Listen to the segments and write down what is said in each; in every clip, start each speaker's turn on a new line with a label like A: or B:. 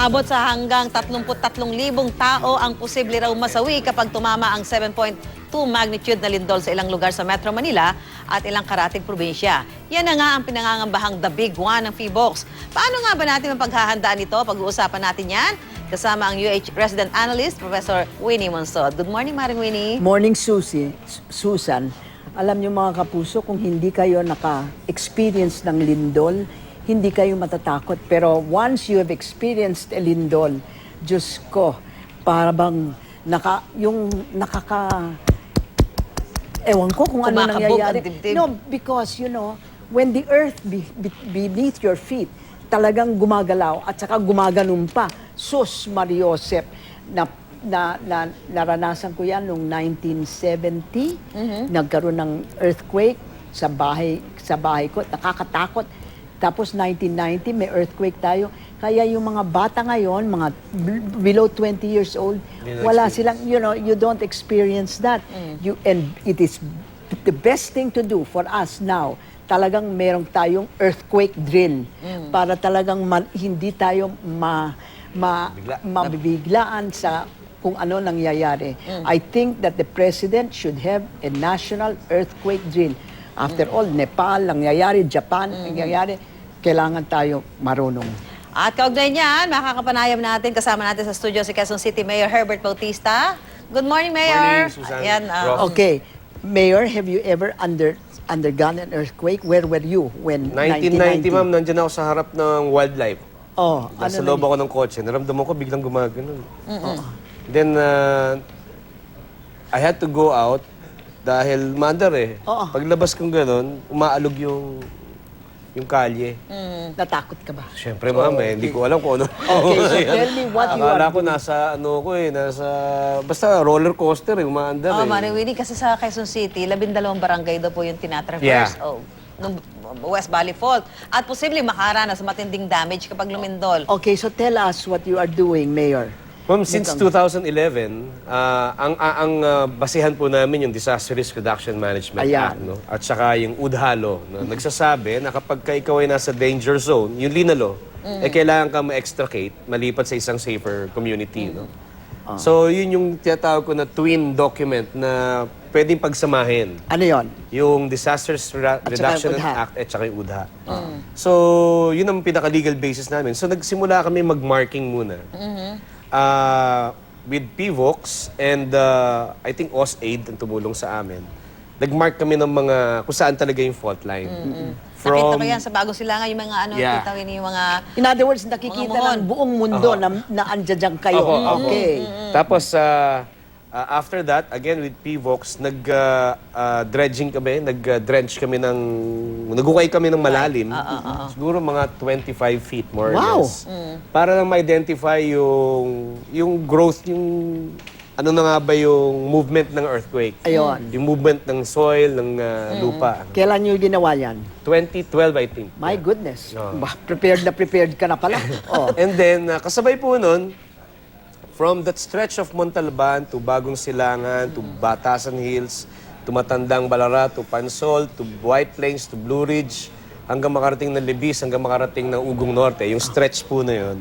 A: Umabot sa hanggang 33,000 tao ang posible raw masawi kapag tumama ang 7.2 magnitude na lindol sa ilang lugar sa Metro Manila at ilang karatig probinsya. Yan na nga ang pinangangambahang The Big One ng PHIVOLCS. Paano nga ba natin mapaghahandaan ito? Pag-uusapan natin yan kasama ang UH Resident Analyst, Professor Winnie Monsod. Good morning, Maring Winnie.
B: Morning, Susan. Alam niyo mga kapuso, kung hindi kayo naka-experience ng lindol, hindi kayo matatakot. Pero once you have experienced a lindol, Diyos ko, para bang ewan ko kung ano
A: Kumakabog
B: nangyayari.
A: ang dibdib.
B: No, because, when the earth beneath your feet, talagang gumagalaw at saka gumaganon pa. Sus Mariosep, naranasan ko yan noong 1970. Nagkaroon ng earthquake sa bahay ko. Nakakatakot. Tapos 1990, may earthquake tayo. Kaya yung mga bata ngayon, mga below 20 years old, wala silang, you don't experience that. And it is the best thing to do for us now. Talagang merong tayong earthquake drill para talagang hindi tayo mabibiglaan sa kung ano nangyayari. I think that the President should have a national earthquake drill. After all, Nepal, nangyayari, Japan, nangyayari, kailangan tayo marunong.
A: At kaugnay niyan, makakapanayam natin, kasama natin sa studio si Quezon City Mayor Herbert Bautista. Good morning, Mayor.
C: Morning, Susan.
A: Ayan,
B: Okay, Mayor, have you ever undergone an earthquake? Where were you when
C: 1990, ma'am, nandiyan ako sa harap ng wildlife.
B: Oh,
C: Nasa loob ako ng kotse. Naramdaman ko biglang gumagano'n. Then, I had to go out dahil mandar eh.
B: Oo.
C: Paglabas kong gano'n, umaalog yung kalye.
B: Natakot ka ba?
C: Siyempre, ma'am, hindi ko alam kung ano.
B: Okay, so tell me what you are
C: Akala ko
B: doing.
C: nasa, basta roller coaster eh, umaandar
A: Oh,
C: eh.
A: Maring Winnie, kasi sa Quezon City, 12 barangay daw po yung tinatraverse.
C: Yeah.
A: Oh, ng West Valley Fault. At posibleng makaranas sa matinding damage kapag lumindol.
B: Okay, so tell us what you are doing, Mayor.
C: Ma'am, since 2011, ang basihan po namin yung Disaster Risk Reduction Management
B: Ayan.
C: Act, no? At saka yung UDHALO, no? Nagsasabi na kapag ikaw ay nasa danger zone, yung linalo, kailangan ka ma-extricate, malipat sa isang safer community. No? So, yun yung tinatawag ko na twin document na pwedeng pagsamahin.
B: Ano yon?
C: Yung Disaster
B: saka
C: Reduction
B: yung UDHA.
C: Act at saka yung UDHA. So, yun ang pinaka-legal basis namin. So, nagsimula kami mag-marking muna. With PHIVOLCS and I think OSAID ang tumulong sa amin. Nag-mark kami ng mga kung saan talaga yung fault line.
A: Nakita ko yan sa Bagong Silangan, yung mga
C: Yeah.
A: kita ko yung mga...
B: In other words, nakikita
A: Mga
B: ng buong mundo na andyan kayo.
C: Opo.
B: Okay.
C: Tapos, after that, again with PHIVOLCS, nag-dredging kami, nag-drench kami nagukay kami ng malalim. Siguro mga 25 feet more or
B: Wow.
C: less. Para lang ma-identify yung growth, ano na nga ba yung movement ng earthquake.
B: Ayun.
C: Yung movement ng soil, ng lupa.
B: Kailan nyo ginawa yan?
C: 2012, I think.
B: My goodness. Bah, prepared ka na pala. Oh.
C: And then, kasabay po nun, from that stretch of Montalban to Bagong Silangan, to Batasan Hills, to Matandang Balara, to Pansol, to White Plains, to Blue Ridge, hanggang makarating ng Libis, hanggang makarating ng Ugong Norte, yung stretch po na yun.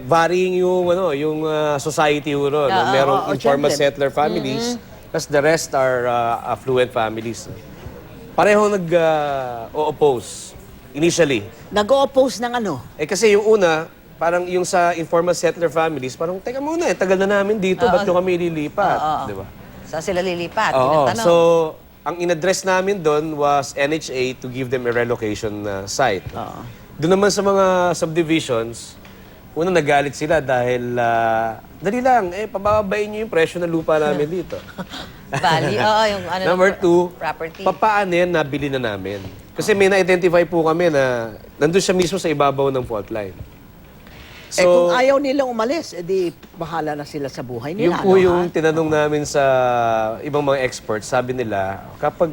C: Varying yung society ho ron. Merong informal
B: syempre.
C: settler families, plus the rest are affluent families. Pareho nag-oppose initially.
B: Nag-o-oppose ng ano?
C: Kasi yung una, parang yung sa informal settler families, parang, teka muna, tagal na namin dito, ba't nyo kami ililipat? Di ba?
A: Saan sila lilipat?
C: Oo.
A: Tinanong.
C: So, ang in-address namin doon was NHA to give them a relocation site. Doon naman sa mga subdivisions, una nagalit sila dahil, dali lang, pababain nyo yung presyo ng lupa namin dito.
A: Value, yung ano.
C: Number two,
A: property.
C: papaano yan, nabili na namin. Kasi may na-identify po kami na nandun siya mismo sa ibabaw ng fault line.
B: Kung ayaw nilang umalis, edi bahala na sila sa buhay nila.
C: Yung po yung tinanong namin sa ibang mga experts, sabi nila, kapag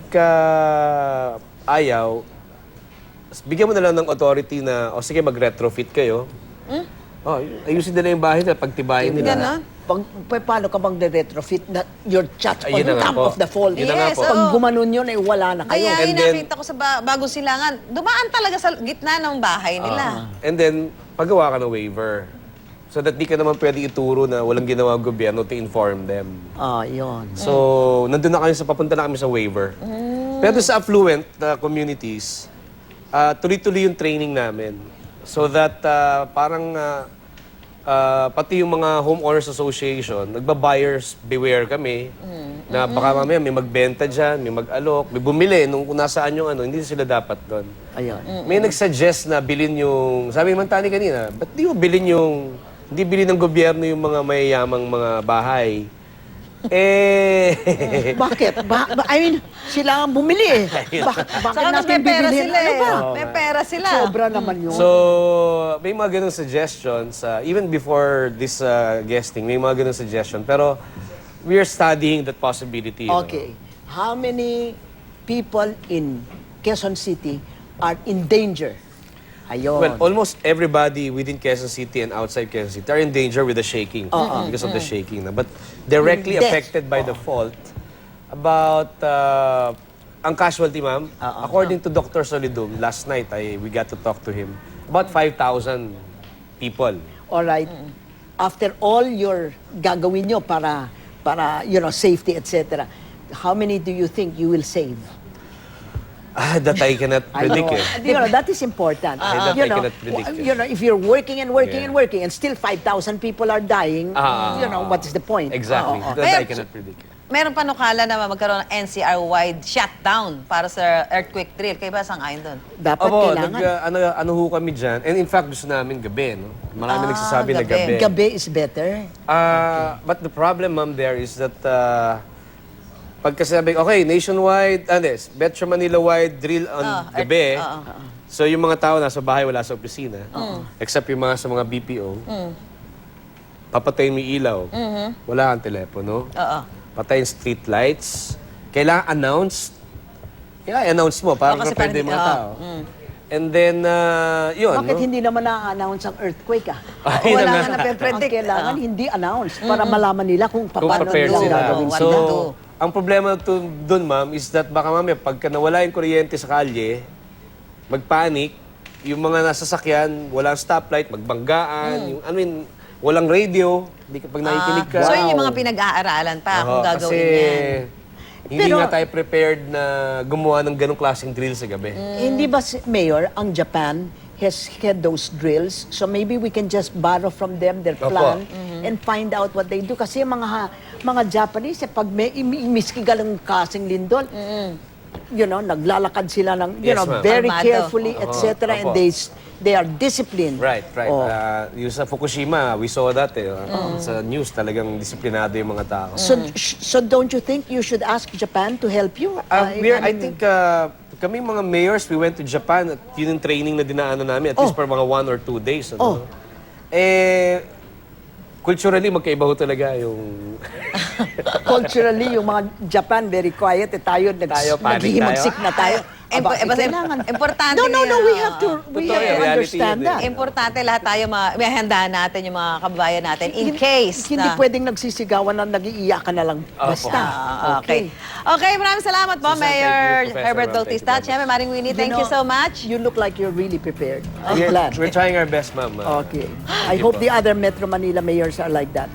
C: ayaw, bigyan mo na lang ng authority na, sige, mag-retrofit kayo. Ayusin nila yung bahay nila, pagtibayin nila.
A: Ganon.
B: Paano ka bang retrofit na your chat on
C: Ayun na nga
B: top
C: po.
B: of the fall?
C: Yun na nga po.
B: Pag gumanon yun, ay wala na kayo.
A: Kaya
C: And then-
A: nakita ko sa Bagong Silangan, dumaan talaga sa gitna ng bahay nila.
C: And then, paggawa ka ng waiver. So that di ka naman pwede ituro na walang ginawa ang gobyerno to inform them.
B: Yun.
C: So, nandun na kami papunta na kami sa waiver. Pero sa affluent communities, tuloy-tuloy yung training namin. So that parang pati yung mga homeowners association, nagba-buyers beware kami na baka mamaya may magbenta dyan, may mag-alok, may bumili nung kung nasaan yung ano, hindi sila dapat doon.
B: Ayun.
C: May nag-suggest na bilhin yung, sabi naman Tani kanina, ba't di mo bilhin yung, hindi bilhin ng gobyerno yung mga mayayamang mga bahay?
B: Bakit? I mean, sila ang bumili eh. Bakit
A: Saka mas
B: natin
A: may pera
B: bibilhin?
A: sila
B: Ano
A: eh.
B: ba?
A: May pera sila.
B: Sobra naman yun.
C: So, may mga ganung suggestions, even before this guesting, may mga ganung suggestion. Pero, we are studying that possibility.
B: Okay. How many people in Quezon City are in danger? Ayun.
C: Well, almost everybody within Quezon City and outside Quezon City are in danger with the shaking because of the shaking. But directly
B: Death.
C: affected by the fault, about ang casualty, ma'am, according to Dr. Solidum, last night we got to talk to him, about 5,000 people.
B: All right. After all your gagawin nyo para safety, etc., how many do you think you will save?
C: That I cannot predict.
B: That is important.
C: That I cannot predict.
B: If you're working and working and working and still 5,000 people are dying, what is the point?
C: Exactly. That I cannot predict.
A: Meron panukala na magkaroon ng NCR-wide shutdown para sa earthquake drill. Kayo ba sang-ayon doon?
B: Dapat
C: Opo,
B: kailangan.
C: ano ho kami dyan. And in fact, gusto namin gabi, no? Marami nagsasabi na
A: gabi.
C: gabi.
B: Gabi is better.
C: But the problem, ma'am, there is that pagka sabi, okay, nationwide, Metro Manila-wide drill on gabi. So yung mga tao nasa bahay, wala sa opisina. Except yung mga sa mga BPO. Papatayin mo yung ilaw. Wala kang telepono. Patayin street lights. Kailangan announced. I-announce mo para
A: kasi
C: pwede
A: parang-
C: mga tao. And then, yun.
B: Bakit
C: no?
B: hindi naman na-announce ang earthquake
C: Ay,
A: Wala
C: na-
A: nga na
B: Ang
A: predict.
B: kailangan hindi announce para malaman nila kung
C: Kung
B: paano
C: prepared
B: nila
C: sila.
B: gagawin
A: What
C: So,
A: to do?
C: ang problema dun, ma'am, is that baka mamaya, pagka nawala yung kuryente sa kalye, magpanik, yung mga nasasakyan, walang stoplight, magbanggaan, walang radio, hindi ka pag nakikinig ka.
A: So yun yung mga pinag-aaralan pa kung
C: Oo,
A: gagawin
C: kasi
A: yan.
C: hindi
B: Pero-
C: nga tayo prepared na gumawa ng ganong klaseng drill sa gabi.
B: Hindi ba, Mayor, ang Japan has had those drills, so maybe we can just borrow from them their
C: Opo.
B: plan and find out what they do. Kasi mga Japanese, pag may miski galang kasing lindol, naglalakad sila ng,
C: Yes, ma'am.
B: very
A: Armado.
B: carefully, etc. And
C: Opo.
B: they are disciplined.
C: Right.
B: Oh.
C: Yung sa Fukushima, we saw that sa news, talagang disiplinado yung mga tao.
B: So don't you think you should ask Japan to help you?
C: I think kami mga mayors, we went to Japan at yun yung training na dinaanan namin, at least for mga 1 or 2 days. Ano? Culturally, magkaiba ho talaga yung...
B: Culturally, yung mga Japan, very quiet.
C: Tayo, panic
B: naghihimagsik na tayo. Aba, kailangan.
A: Importante
B: No, we have to
C: Totoo yan, reality
B: understand
C: yun eh.
B: that.
A: Importante lahat tayo may handaan natin yung mga kababayan natin in case
B: Hindi
A: na...
B: pwedeng nagsisigawan na nag-iiyakan na lang basta.
A: Okay. Okay, maraming salamat po,
C: Susan, thank you,
A: Mayor
C: Professor
A: Herbert
C: Ram. Thank you
A: Bautista.
C: very much.
A: Siyempre, Maring Winnie, thank you so much.
B: You look like you're really prepared. I'm
C: We're
B: glad.
C: trying our best, ma'am.
B: Okay. I hope the other Metro Manila mayors are like that.